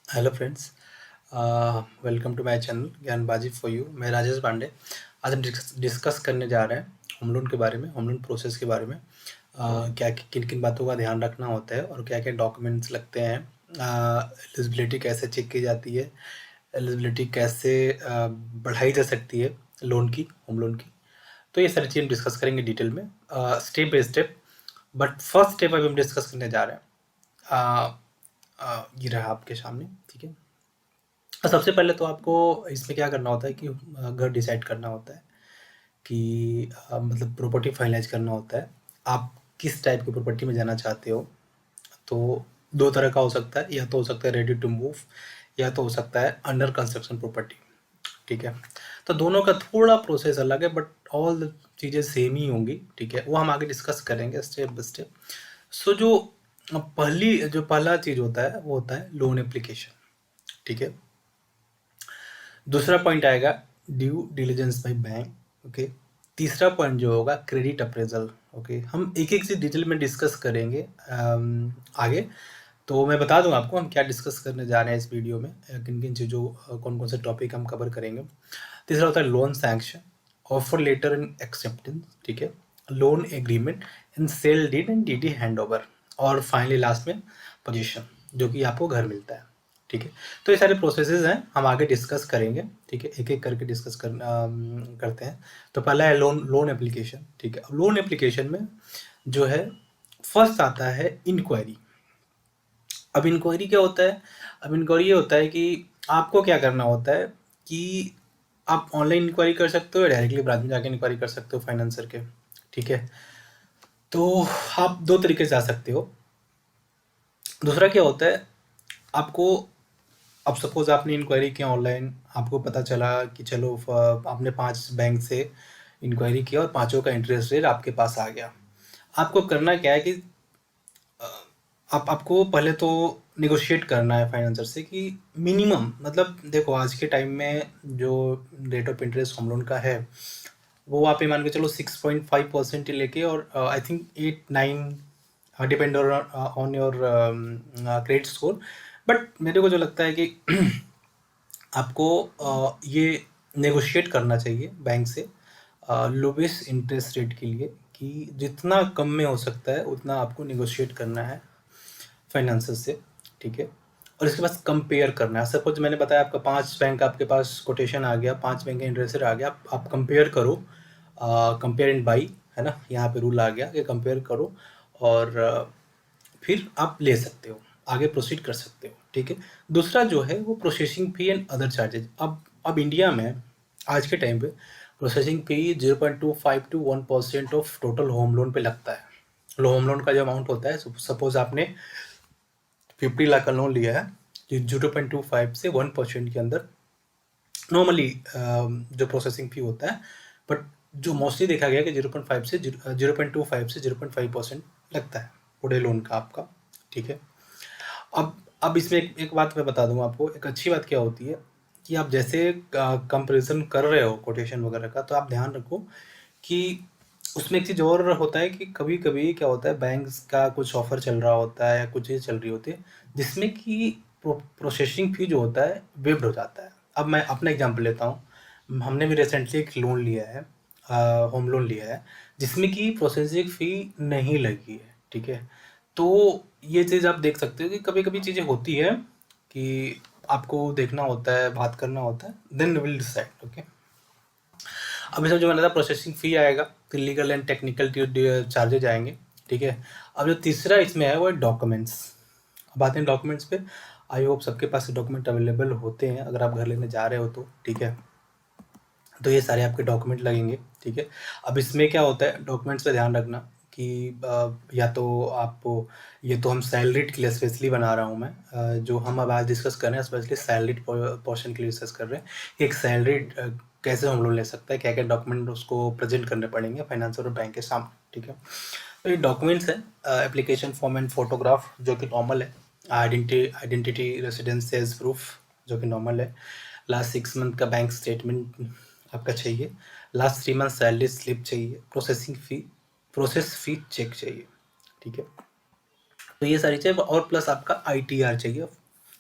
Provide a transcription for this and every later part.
Hello friends, welcome to my channel Gyanbaji for you. मैं राजेश पांडे। आज हम डिस्कस करने जा रहे हैं होम लोन के बारे में, होम लोन प्रोसेस के बारे में। क्या किन किन बातों का ध्यान रखना होता है और क्या क्या डॉक्यूमेंट्स लगते हैं, एलिजिबिलिटी कैसे चेक की जाती है, एलिजिबिलिटी कैसे बढ़ाई जा सकती है लोन की, होम लोन की। तो ये सारी चीज़ हम डिस्कस करेंगे डिटेल में, step by step. But first step अभी हम डिस्कस करने जा रहे हैं। ये रहा आपके सामने, ठीक है। सबसे पहले तो आपको इसमें क्या करना होता है कि घर डिसाइड करना होता है कि मतलब प्रॉपर्टी फाइनलाइज करना होता है। आप किस टाइप की प्रॉपर्टी में जाना चाहते हो। तो दो तरह का हो सकता है, या तो हो सकता है रेडी टू मूव, या तो हो सकता है अंडर कंस्ट्रक्शन प्रॉपर्टी, ठीक है। तो दोनों का थोड़ा प्रोसेस अलग है, बट ऑल चीज़ें सेम ही होंगी, ठीक है। वो हम आगे डिस्कस करेंगे स्टेप बाय स्टेप। सो जो पहला चीज़ होता है वो होता है लोन एप्लीकेशन, ठीक है। दूसरा पॉइंट आएगा due diligence by bank, okay. तीसरा पॉइंट जो होगा क्रेडिट अप्रेजल, ओके। हम एक एक चीज डिटेल में डिस्कस करेंगे आगे। तो मैं बता दूं आपको हम क्या डिस्कस करने जा रहे हैं इस वीडियो में, किन किन चीज़ों, कौन कौन से टॉपिक हम कवर करेंगे। तीसरा होता है loan sanction, offer letter and acceptance, ठीक है, loan agreement and sale deed and DD hand over, और फाइनली लास्ट में पोजीशन, जो कि आपको घर मिलता है, ठीक है। तो ये सारे प्रोसेसेस हैं, हम आगे डिस्कस करेंगे, ठीक है। एक एक करके करते हैं। तो पहला है लोन एप्लीकेशन, ठीक है। लोन एप्लीकेशन में जो है फर्स्ट आता है इंक्वायरी। अब इंक्वायरी क्या होता है? अब इंक्वायरी ये होता है कि आपको क्या करना होता है कि आप ऑनलाइन इंक्वायरी कर सकते हो या डायरेक्टली ब्रांच में जाके इंक्वायरी कर सकते हो फाइनेंसर के, ठीक है। तो आप दो तरीके से आ सकते हो। दूसरा क्या होता है, आपको, अब सपोज आपने इंक्वायरी किया ऑनलाइन, आपको पता चला कि चलो आपने 5 बैंक से इंक्वायरी किया और पांचों का इंटरेस्ट रेट आपके पास आ गया। आपको करना क्या है कि आपको पहले तो नेगोशिएट करना है फाइनेंसर से कि मिनिमम, मतलब देखो आज के टाइम में जो rate of interest home loan का है, वो आप ये मान के चलो 6.5% लेके, और I think 8-9, depend on your credit score. But मेरे को जो लगता है कि आपको ये नेगोशिएट करना चाहिए बैंक से लोवेस्ट इंटरेस्ट रेट के लिए, कि जितना कम में हो सकता है उतना आपको नेगोशिएट करना है फाइनेंसर से, ठीक है। और इसके बाद कंपेयर करना है। सपोज मैंने बताया आपका 5 बैंक आपके पास कोटेशन आ गया, 5 बैंक का इंटरेस्ट रेट आ गया, आप कंपेयर करो, कंपेयर एंड बाई, है ना, यहाँ पे रूल आ गया कि कंपेयर करो, और फिर आप ले सकते हो, आगे प्रोसीड कर सकते हो, ठीक है। दूसरा जो है वो processing fee and other charges. अब इंडिया में आज के टाइम पे processing fee 0.25 to 1% of total home loan पे लगता है। होम लोन का जो अमाउंट होता है, सपोज आपने 50 लाख का लोन लिया है, 0.25 से 1% के अंदर नॉर्मली जो प्रोसेसिंग फी होता है। बट जो मोस्टली देखा गया कि 0.25 से 0.5% लगता है पूरे लोन का आपका, ठीक है। अब इसमें एक बात मैं बता दूं आपको, एक अच्छी बात क्या होती है कि आप जैसे कंपैरिजन कर रहे हो कोटेशन वगैरह का, तो आप ध्यान रखो कि उसमें एक चीज़ और होता है कि कभी कभी क्या होता है, बैंक्स का कुछ ऑफर चल रहा होता है या कुछ चीज़ चल रही होती है, जिसमें कि प्रोसेसिंग फी जो होता है वेब्ड हो जाता है। अब मैं अपना एग्जांपल लेता हूँ। हमने भी रिसेंटली एक लोन लिया है, होम लोन लिया है, जिसमें कि प्रोसेसिंग फ़ी नहीं लगी है, ठीक है। तो ये चीज़ आप देख सकते हो कि कभी-कभी चीज़ें होती है कि आपको देखना होता है, बात करना होता है, देन विल डिसाइड, ओके। अब इसमें जो मैंने था प्रोसेसिंग फ़ी आएगा, फिर लीगल एंड टेक्निकल चार्जेज आएंगे, ठीक है। अब जो तीसरा इसमें है वो है डॉक्यूमेंट्स। अब आते हैं डॉक्यूमेंट्स पे। आई होप सबके पास डॉक्यूमेंट अवेलेबल होते हैं अगर आप घर लेने जा रहे हो तो, ठीक है। तो ये सारे आपके डॉक्यूमेंट लगेंगे, ठीक है। अब इसमें क्या होता है, डॉक्यूमेंट्स पे ध्यान रखना कि या तो आप, ये तो हम सैलरीड के लिए स्पेशली बना रहा हूँ मैं, जो हम अब आज डिस्कस कर रहे हैं स्पेशली सैलरीड पोर्शन के लिए डिस्कस कर रहे हैं। एक सैलरीड कैसे हम लोन ले सकते हैं, क्या क्या डॉक्यूमेंट उसको प्रेजेंट करने पड़ेंगे फाइनेंसर और बैंक के सामने, ठीक है। तो ये डॉक्यूमेंट्स है, एप्लीकेशन फॉर्म एंड फोटोग्राफ जो कि नॉर्मल है, आइडेंटिटी रेसिडेंस सेल्स प्रूफ जो कि नॉर्मल है, लास्ट 6 मंथ का बैंक स्टेटमेंट आपका चाहिए, लास्ट 3 मंथ सैलरी स्लिप चाहिए, प्रोसेस फी चेक चाहिए, ठीक है। तो ये सारी चीज़, और प्लस आपका ITR चाहिए,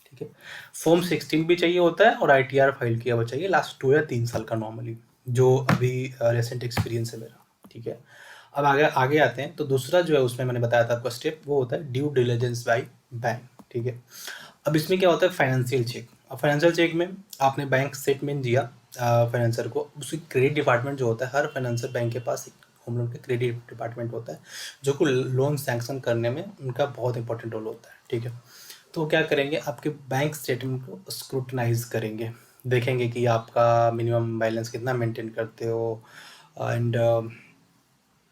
ठीक है। फॉर्म 16 भी चाहिए होता है और ITR फाइल किया हुआ चाहिए लास्ट 2 या 3 साल का नॉर्मली, जो अभी रिसेंट एक्सपीरियंस है मेरा, ठीक है। अब आगे आगे आते हैं, तो दूसरा जो है उसमें मैंने बताया था आपको स्टेप, वो होता है ड्यू डिलिजेंस बाय बैंक, ठीक है। अब इसमें क्या होता है, फाइनेंशियल चेक। अब फाइनेंशियल चेक में आपने बैंक स्टेटमेंट दिया फाइनेंसर को, उसकी क्रेडिट डिपार्टमेंट जो होता है, हर फाइनेंसर बैंक के पास एक होम लोन का क्रेडिट डिपार्टमेंट होता है, जो कि लोन सैंक्शन करने में उनका बहुत इंपॉर्टेंट रोल होता है, ठीक है। तो क्या करेंगे, आपके बैंक स्टेटमेंट को स्क्रूटनाइज करेंगे, देखेंगे कि आपका मिनिमम बैलेंस कितना मेंटेन करते हो, एंड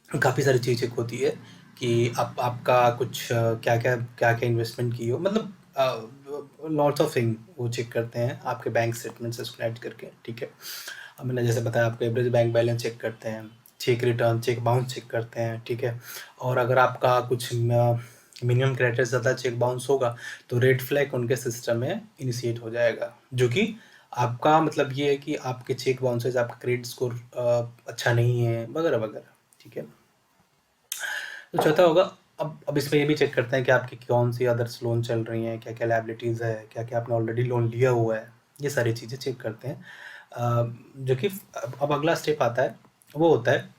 काफ़ी सारी चीज़ चेक होती है कि आपका कुछ क्या क्या इन्वेस्टमेंट की हो, मतलब लॉट्स ऑफ थिंग वो चेक करते हैं आपके बैंक स्टेटमेंट से स्क्रूटनाइज करके, ठीक है। अब मैंने जैसे बताया आपको, एवरेज बैंक बैलेंस चेक करते हैं, check return, check bounce check करते हैं, ठीक है। और अगर आपका कुछ मिनिमम क्राइटेरिया से ज़्यादा चेक बाउंस होगा तो रेड फ्लैग उनके सिस्टम में इनिशिएट हो जाएगा, जो कि आपका मतलब ये है कि आपके चेक बाउंसेज, आपका क्रेडिट स्कोर अच्छा नहीं है, वगैरह वगैरह, ठीक है। तो चौथा होगा, अब इसमें ये भी चेक करते हैं कि आपकी कौन सी अदर्स लोन चल रही हैं, क्या क्या लायबिलिटीज़ है, क्या क्या आपने ऑलरेडी लोन लिया हुआ है, ये सारी चीज़ें चेक करते हैं। जो कि अब अगला स्टेप आता है, वो होता है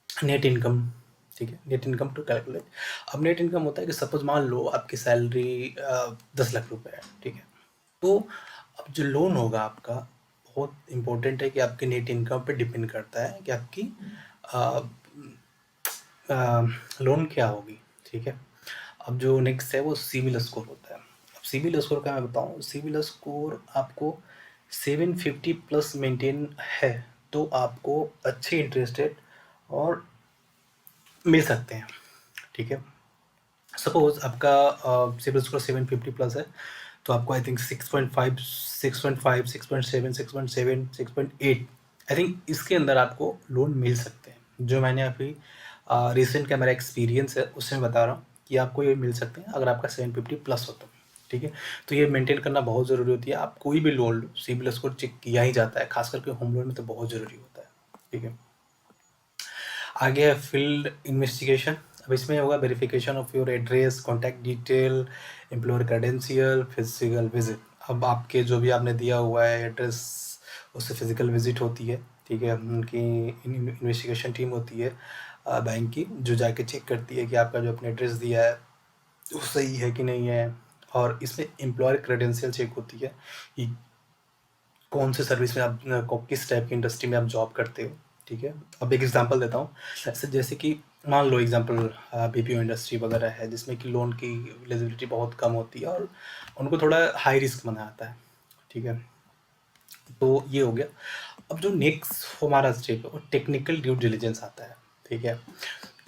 नेट इनकम, ठीक है। Net income to calculate. अब नेट इनकम होता है कि सपोज मान लो आपकी सैलरी 10 लाख रुपए है, ठीक है। तो अब जो लोन होगा आपका, बहुत इम्पोर्टेंट है कि आपके नेट इनकम पे डिपेंड करता है कि आपकी लोन क्या होगी, ठीक है। अब जो नेक्स्ट है वो सिविल स्कोर होता है। अब सिविल स्कोर का मैं बताऊँ, सिविल स्कोर आपको 750 प्लस मेंटेन है तो आपको अच्छे इंटरेस्ट रेट और मिल सकते हैं, ठीक है। सपोज आपका सिविल स्कोर 750 प्लस है तो आपको आई थिंक 6.5 6.5 6.7 6.7 6.8 आई थिंक इसके अंदर आपको लोन मिल सकते हैं। जो मैंने अभी रिसेंट का मेरा एक्सपीरियंस है उससे मैं बता रहा हूँ कि आपको ये मिल सकते हैं अगर आपका 750 प्लस हो तो, ठीक है। तो ये मेंटेन करना बहुत ज़रूरी होती है। आप कोई भी लोन लो, सिविल स्कोर चेक किया ही जाता है, खास करके होम लोन में तो बहुत ज़रूरी होता है, ठीक है। आगे है फील्ड इन्वेस्टिगेशन। अब इसमें होगा verification of your address, contact detail, employer credential, physical visit. अब आपके जो भी आपने दिया हुआ है एड्रेस, उससे फिजिकल विजिट होती है, ठीक है। उनकी इन्वेस्टिगेशन टीम होती है बैंक की, जो जाके चेक करती है कि आपका जो आपने एड्रेस दिया है वो सही है कि नहीं है। और इसमें एम्प्लॉयर क्रेडेंशियल चेक होती है कि कौन से सर्विस में आप किस टाइप की इंडस्ट्री में आप जॉब करते हो, ठीक है। अब एक एग्जांपल देता हूँ, जैसे कि मान लो एग्जांपल BPO इंडस्ट्री वगैरह है, जिसमें कि लोन की एलिजिबिलिटी बहुत कम होती है और उनको थोड़ा हाई रिस्क माना जाता है, ठीक है। तो ये हो गया। अब जो नेक्स्ट हमारा स्टेप है वो टेक्निकल ड्यू डिलिजेंस आता है, ठीक है।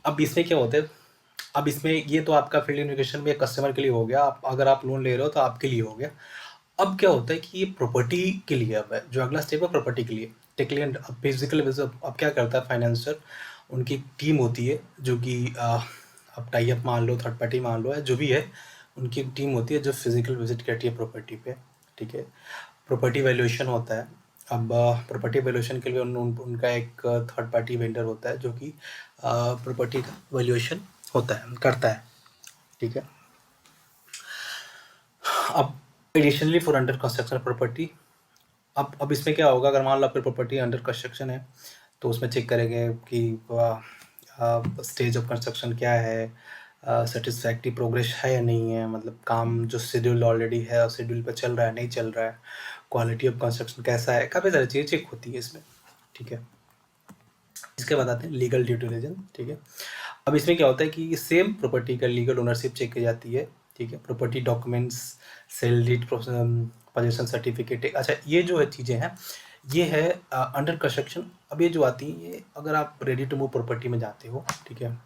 अब इसमें क्या होता है, अब इसमें ये तो आपका फील्ड इन्वेस्टिगेशन में कस्टमर के लिए हो गया, अगर आप लोन ले रहे हो तो आपके लिए हो गया। अब क्या होता है कि ये प्रॉपर्टी के लिए अब है, जो अगला स्टेप है प्रॉपर्टी के लिए। टेक्निकल अब फिजिकल अब क्या करता है फाइनेंसर, उनकी टीम होती है जो कि अब टाई अप मान लो, थर्ड पार्टी मान लो, है जो भी है, उनकी टीम होती है जो फिजिकल विजिट करती है प्रॉपर्टी पे, ठीक है। प्रॉपर्टी वैल्यूएशन होता है। अब प्रॉपर्टी वैल्यूएशन के लिए उनका एक थर्ड पार्टी वेंडर होता है जो कि प्रॉपर्टी का वैल्यूएशन होता है, करता है, ठीक है। अब additionally for under construction property, अब इसमें क्या होगा, अगर मान लो आपकी प्रॉपर्टी अंडर कंस्ट्रक्शन है तो उसमें चेक करेंगे कि स्टेज ऑफ कंस्ट्रक्शन क्या है, सेटिस्फैक्ट्री प्रोग्रेस है या नहीं है, मतलब काम जो शेड्यूल ऑलरेडी है और शेड्यूल पर चल रहा है नहीं चल रहा है, क्वालिटी ऑफ कंस्ट्रक्शन कैसा है, काफ़ी सारी चीज़ें चेक होती है इसमें, ठीक है। इसके बाद आते हैं लीगल ड्यू डिलिजेंस, ठीक है। अब इसमें क्या होता है कि सेम प्रॉपर्टी का लीगल ओनरशिप चेक की जाती है, ठीक है। Property documents, sale deed, possession certificate, अच्छा ये जो है चीज़ें हैं, ये है अंडर कंस्ट्रक्शन। अब ये जो आती हैं, ये अगर आप रेडी टू मूव प्रॉपर्टी में जाते हो, ठीक है,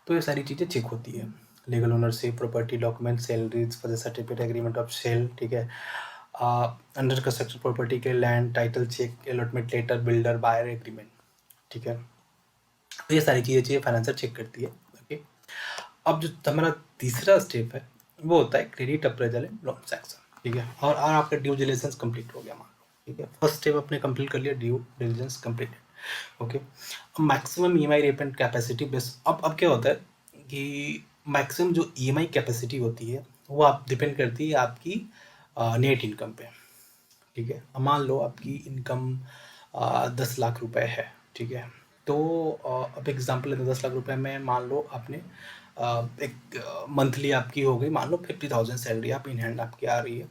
तो ये सारी चीज़ें चेक होती है। Legal ownership, property document, sale deed, possession certificate, agreement of sale, ठीक है। अंडर कंस्ट्रक्शन प्रॉपर्टी के land title check, allotment letter, builder buyer agreement, ठीक है। तो ये सारी चीज़ें चाहिए फाइनेंसर चेक करती है, ओके। अब जो हमारा तीसरा स्टेप है वो होता है credit appraisal and loan sanction, ठीक है। और आपका ड्यू डिलिजेंस कंप्लीट हो गया मान लो, ठीक है। फर्स्ट स्टेप आपने कंप्लीट कर लिया, ड्यू डिलिजेंस कंप्लीटेड, ओके। अब maximum EMI repayment capacity base, अब क्या होता है कि मैक्सिमम जो EMI कैपेसिटी होती है वो आप डिपेंड करती है आपकी नेट इनकम पे, ठीक है। अब मान लो आपकी इनकम 10 लाख रुपए है, ठीक है। तो अब एग्जांपल लेते हैं, 10 लाख रुपए में मान लो आपने एक मंथली आपकी हो गई मान लो 50,000 सैलरी आप इन हैंड आपकी आ रही है,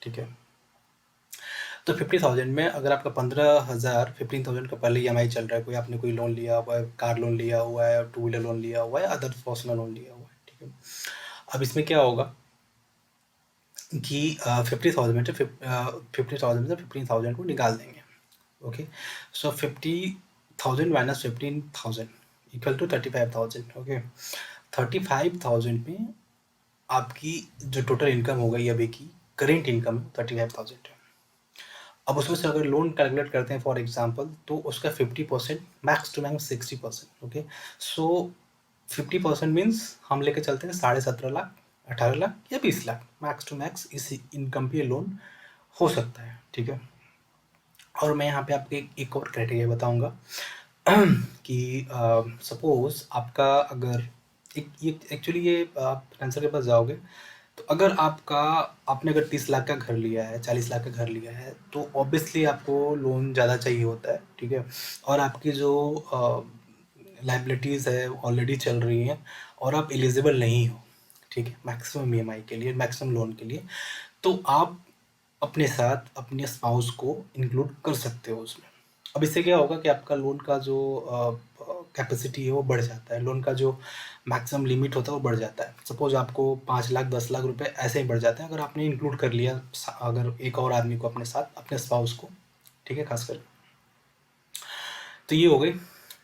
ठीक है। तो 50,000 में अगर आपका 15,000 15,000 का पहले EMI चल रहा है, कोई आपने कोई लोन लिया हुआ है, कार लोन लिया हुआ है, टू व्हीलर लोन लिया हुआ है, अदर पर्सनल लोन लिया हुआ है, ठीक है। अब इसमें क्या होगा कि 50,000 में से 50,000 में से 15,000 को निकाल देंगे, okay. So 50,000 minus 15,000 equal to 35,000, okay. 35,000 में आपकी जो टोटल इनकम हो गई अभी की करेंट इनकम 35,000 है। अब उसमें से अगर लोन कैलकुलेट करते हैं फॉर एग्जांपल, तो उसका 50% max to max 60%, okay. So 50% means हम लेके चलते हैं 17.5 लाख, 18 लाख या 20 लाख मैक्स टू मैक्स इस इनकम पे लोन हो सकता है, ठीक है। और मैं यहाँ पे आपको एक और क्राइटेरिया बताऊंगा कि सपोज आपका अगर एक ये एक्चुअली ये आप फाइनेंसर के पास जाओगे तो अगर आपने अगर 30 लाख का घर लिया है, 40 लाख का घर लिया है, तो ऑब्वियसली आपको लोन ज़्यादा चाहिए होता है, ठीक है। और आपकी जो लाइबिलिटीज़ है ऑलरेडी चल रही हैं और आप एलिजिबल नहीं हो, ठीक है, मैक्सिमम EMI के लिए, मैक्सिमम लोन के लिए, तो आप अपने साथ अपने स्पाउस को इंक्लूड कर सकते हो उसमें। अब इससे क्या होगा कि आपका लोन का जो कैपेसिटी है वो बढ़ जाता है, लोन का जो मैक्सिमम लिमिट होता है वो बढ़ जाता है। सपोज आपको 5 लाख 10 लाख रुपए ऐसे ही बढ़ जाते हैं अगर आपने इंक्लूड कर लिया अगर एक और आदमी को अपने साथ, अपने स्पाउस को, ठीक है, खासकर। तो ये हो गई।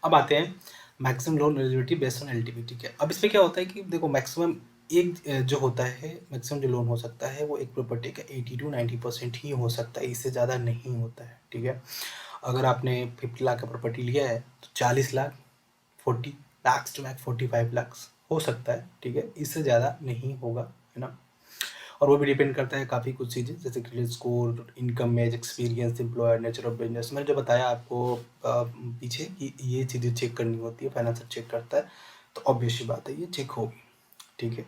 अब आते हैं maximum loan eligibility based on LTV, ठीक है। अब इसमें क्या होता है कि देखो मैक्सिमम एक जो होता है मैक्सिमम जो लोन हो सकता है वो एक प्रॉपर्टी का 80 to 90% ही हो सकता है, इससे ज़्यादा नहीं होता है, ठीक है। अगर आपने 50 लाख का प्रॉपर्टी लिया है तो 40 लाख 40 लाख टू मैक्स 45 लाख हो सकता है, ठीक है, इससे ज़्यादा नहीं होगा, है ना। और वो भी डिपेंड करता है काफ़ी कुछ चीज़ें जैसे credit score, income age, experience, employer, nature of business. मैंने जो बताया आपको पीछे कि ये चीज़ें चेक करनी होती है, फाइनेंसर चेक करता है, तो ऑब्वियस सी बात है ये चेक होगी, ठीक है।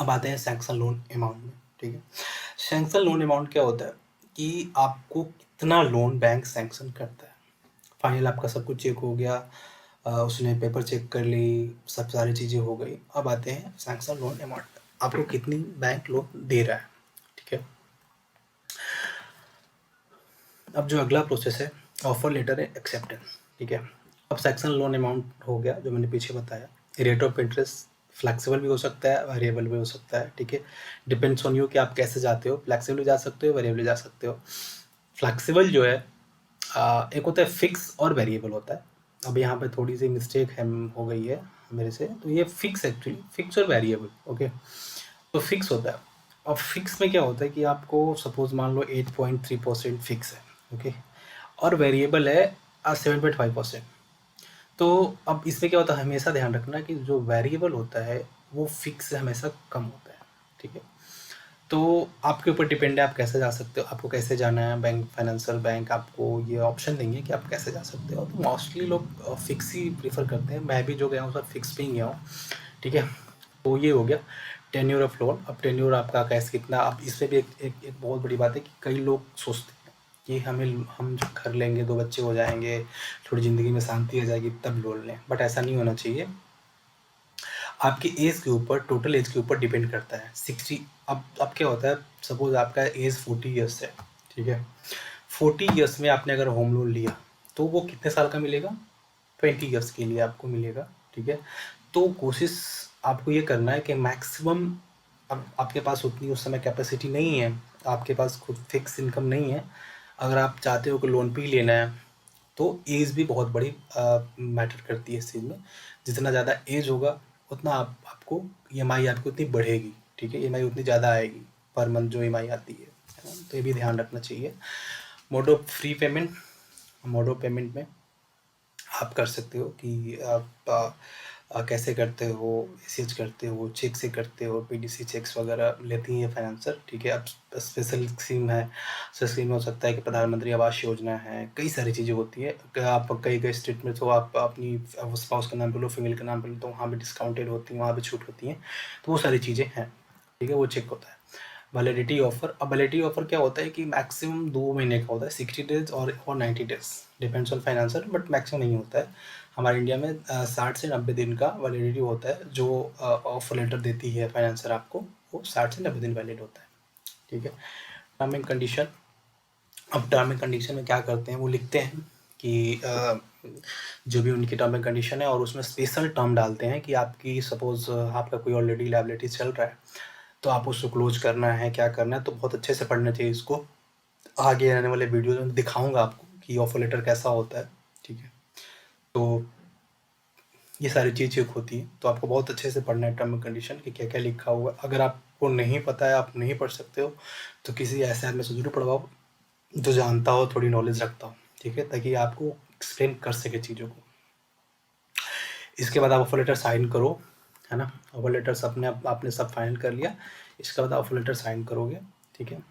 अब आते हैं सैंक्शन लोन अमाउंट में, ठीक है। सैंक्शन लोन अमाउंट क्या होता है कि आपको कितना लोन बैंक सैंक्शन करता है। फाइनल आपका सब कुछ चेक हो गया, उसने पेपर चेक कर ली, सब सारी चीज़ें हो गई। अब आते हैं सैंक्शन लोन अमाउंट, आपको कितनी बैंक लोन दे रहा है, ठीक है। अब जो अगला प्रोसेस है ऑफर लेटर है एक्सेप्टेंस, ठीक है। अब सैंक्शन लोन अमाउंट हो गया जो मैंने पीछे बताया, रेट ऑफ इंटरेस्ट फ्लेक्सिबल भी हो सकता है, वेरिएबल भी हो सकता है, ठीक है। डिपेंड्स ऑन यू कि आप कैसे जाते हो, फ्लेक्सिबल जा सकते हो, वेरिएबल जा सकते हो। फ्लेक्सिबल जो है एक होता है फिक्स और वेरिएबल होता है। अब यहाँ पे थोड़ी सी मिस्टेक है हो गई है मेरे से, तो ये फिक्स एक्चुअली फिक्स और वेरिएबल, ओके। तो फिक्स होता है। अब फिक्स में क्या होता है कि आपको सपोज मान लो 8.3% फिक्स है, ओके, और वेरिएबल है 7.5%। तो अब इसमें क्या होता है, हमेशा ध्यान रखना कि जो वेरिएबल होता है वो फिक्स से हमेशा कम होता है, ठीक है। तो आपके ऊपर डिपेंड है आप कैसे जा सकते हो, आपको कैसे जाना है। बैंक फाइनेंशियल बैंक आपको ये ऑप्शन देंगे कि आप कैसे जा सकते हो। तो मोस्टली लोग फिक्स ही प्रीफर करते हैं, मैं भी जो गया हूँ सर फिक्स पे ही गया हूँ, ठीक है। तो ये हो गया टेन्योर ऑफ लोन। अब टेन्योर आपका कैसे कितना, अब इसमें भी एक बहुत बड़ी बात है कि कई लोग सोचते हैं कि हम जब घर लेंगे 2 बच्चे हो जाएंगे, थोड़ी ज़िंदगी में शांति आ जाएगी तब लोन लें, बट ऐसा नहीं होना चाहिए। आपकी एज के ऊपर, टोटल एज के ऊपर डिपेंड करता है 60। अब क्या होता है, सपोज आपका एज 40 ईयर्स है, ठीक है। 40 ईयर्स में आपने अगर होम लोन लिया तो वो कितने साल का मिलेगा, 20 ईयर्स के लिए आपको मिलेगा, ठीक है। तो कोशिश आपको ये करना है कि मैक्सिमम, अब आपके पास उतनी उस समय कैपेसिटी नहीं है, आपके पास खुद फिक्स इनकम नहीं है, अगर आप चाहते हो कि लोन पे ही लेना है तो एज भी बहुत बड़ी मैटर करती है इस चीज़ में। जितना ज़्यादा एज होगा उतना आपको EMI आपकी उतनी बढ़ेगी, ठीक है, EMI उतनी ज़्यादा आएगी पर मंथ जो EMI आती है ना, तो ये भी ध्यान रखना चाहिए। Mode of free payment, mode of payment में आप कर सकते हो कि आप कैसे करते हो, ACH करते हो, चेक से करते हो, PDC चेक्स वगैरह लेती हैं फाइनेंसर, ठीक है। अब स्पेशल स्कीम है, स्कीम हो सकता है कि प्रधानमंत्री आवास योजना है, कई सारी चीज़ें होती है कि आप कई स्टेट में तो आप अपनी स्पाउस का नाम पे लो, फीमेल का नाम पे लो, तो वहाँ भी डिस्काउंटेड होती है, वहाँ भी छूट होती हैं, तो वो सारी चीज़ें हैं, ठीक है, वो चेक होता है। Validity offer. अब वैलिडिटी ऑफर क्या होता है कि मैक्सिमम 2 महीने का होता है, 60 डेज़ और 90 days, depends on financer, but maximum नहीं होता है। हमारे इंडिया में 60 से 90 दिन का वैलिडिटी होता है, जो ऑफर लेटर देती है फाइनेंसर आपको, वो 60 से 90 दिन वैलिड होता है, ठीक है। टर्म एंड कंडीशन, अब टर्म एंड कंडीशन में क्या करते हैं, वो लिखते हैं कि जो भी उनकी टर्म एंड कंडीशन है, और उसमें स्पेशल टर्म डालते हैं कि आपकी सपोज़ आपका कोई ऑलरेडी लायबिलिटी चल रहा है, तो आप उसको क्लोज करना है, क्या करना है, तो बहुत अच्छे से पढ़ना चाहिए इसको। आगे आने वाले वीडियो में दिखाऊंगा आपको कि ऑफर लेटर कैसा होता है, ठीक है। तो ये सारी चीज़ें होती हैं, तो आपको बहुत अच्छे से पढ़ना है टर्म एंड कंडीशन कि क्या क्या लिखा हुआ है। अगर आपको नहीं पता है, आप नहीं पढ़ सकते हो, तो किसी ऐसे आदमी से जरूर पढ़वाओ जो जानता हो, थोड़ी नॉलेज रखता हो, ठीक है, ताकि आपको एक्सप्लेन कर सके चीज़ों को। इसके बाद आप ऑफर लेटर साइन करो, है ना। ऑफर लेटर्स आपने सब फाइनल कर लिया, इसके बाद ऑफर लेटर साइन करोगे, ठीक है।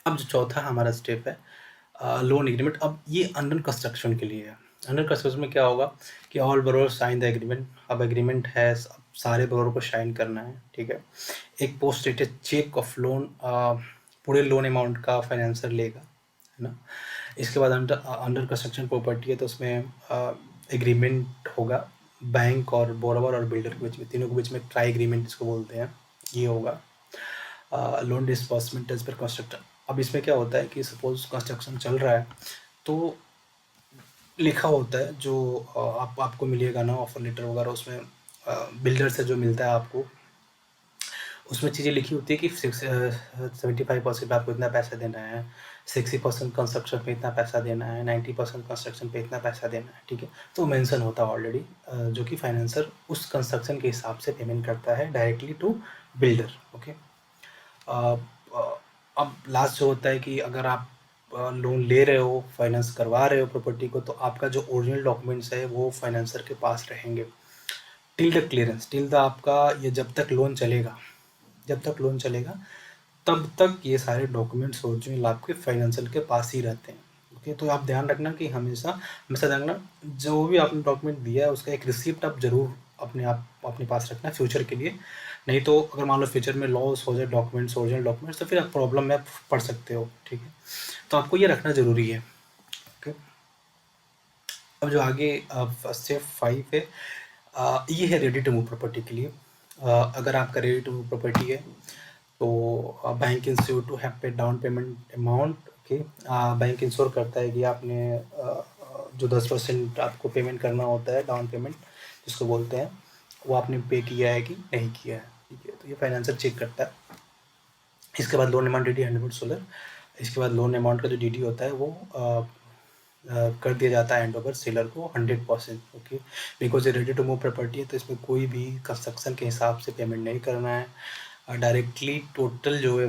अब जो चौथा हमारा स्टेप है लोन एग्रीमेंट। अब ये अंडर कंस्ट्रक्शन के लिए है। अंडर कंस्ट्रक्शन में क्या होगा कि all borrower sign the agreement. अब एग्रीमेंट है, सारे बोरोवर को साइन करना है, ठीक है। एक post dated cheque of loan, पूरे लोन अमाउंट का फाइनेंसर लेगा, है ना। इसके बाद अंडर कंस्ट्रक्शन प्रॉपर्टी है, तो उसमें एग्रीमेंट होगा बैंक और बोरोवर और बिल्डर के बीच में, तीनों के बीच में ट्राई एग्रीमेंट इसको बोलते हैं, ये होगा। Loan disbursement as per constructor. अब इसमें क्या होता है कि सपोज कंस्ट्रक्शन चल रहा है, तो लिखा होता है जो आपको मिलेगा ना ऑफर लेटर वगैरह, उसमें बिल्डर से जो मिलता है आपको, उसमें चीज़ें लिखी होती है कि 75% आपको इतना पैसा देना है, 60% कंस्ट्रक्शन पे इतना पैसा देना है, 90% कंस्ट्रक्शन पे इतना पैसा देना है, ठीक है। तो मेंशन होता है ऑलरेडी, जो कि फाइनेंसर उस कंस्ट्रक्शन के हिसाब से पेमेंट करता है डायरेक्टली टू बिल्डर, ओके। अब लास्ट जो होता है कि अगर आप लोन ले रहे हो, फाइनेंस करवा रहे हो प्रॉपर्टी को, तो आपका जो ओरिजिनल डॉक्यूमेंट्स है वो फाइनेंसर के पास रहेंगे till the clearance, till the आपका ये जब तक लोन चलेगा, जब तक लोन चलेगा तब तक ये सारे डॉक्यूमेंट्स ओरिजिनल आपके फाइनेंशियल के पास ही रहते हैं, ओके। तो आप ध्यान रखना कि हमेशा हमेशा ध्यान रखना, जो भी आपने डॉक्यूमेंट दिया है उसका एक रिसिप्ट आप जरूर अपने पास रखना फ्यूचर के लिए। नहीं तो अगर मान लो फ्यूचर में लॉस हो जाए डॉक्यूमेंट्स, ओरिजिनल डॉक्यूमेंट्स, तो फिर आप प्रॉब्लम में पड़ सकते हो, ठीक है। तो आपको ये रखना ज़रूरी है, ओके। अब जो आगे स्टेप 5 है, ये है रेडी टू मूव प्रॉपर्टी के लिए। अगर आपका रेडी टू मूव प्रॉपर्टी है, तो बैंक इंश्योर टू हैव पे down payment amount, okay. Bank ensure करता है कि आपने जो 10% आपको पेमेंट करना होता है, डाउन पेमेंट जिसको बोलते हैं, वो आपने पे किया है कि नहीं किया है, ठीक है। तो ये फाइनेंसर चेक करता है। इसके बाद लोन अमाउंट डी 100%। इसके बाद लोन अमाउंट का जो डी होता है वो कर दिया जाता है हैंड ओवर सेलर को 100%, ओके। बिकॉज ये रेडी टू मूव प्रॉपर्टी है, तो इसमें कोई भी कंस्ट्रक्शन के हिसाब से पेमेंट नहीं करना है। डायरेक्टली टोटल जो है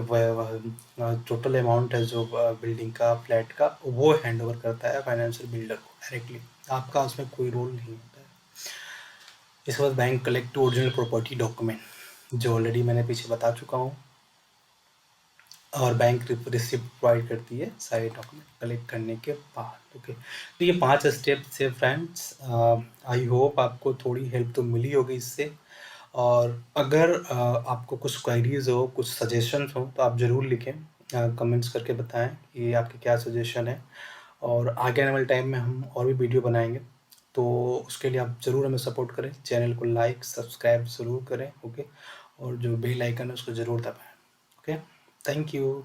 टोटल अमाउंट है जो बिल्डिंग का, फ्लैट का, वो हैंड ओवर करता है फाइनेंशियल बिल्डर को डायरेक्टली, आपका उसमें कोई रोल नहीं होता है। इसके बाद bank collect original property document, जो ऑलरेडी मैंने पीछे बता चुका हूँ, और बैंक रिसिप्ट प्रोवाइड करती है सारे डॉक्यूमेंट कलेक्ट करने के बाद, ओके। तो ये 5 स्टेप से फ्रेंड्स, आई होप आपको थोड़ी हेल्प तो मिली होगी इससे। और अगर आपको कुछ क्वेरीज हो, कुछ सजेशंस हो, तो आप ज़रूर लिखें, कमेंट्स करके बताएं कि आपके क्या सजेशन है। और आगे आने वाले टाइम में हम और भी वीडियो बनाएंगे, तो उसके लिए आप ज़रूर हमें सपोर्ट करें, चैनल को लाइक सब्सक्राइब ज़रूर करें, ओके। और जो बेल आइकन है उसको ज़रूर दबाएं, ओके। Thank you.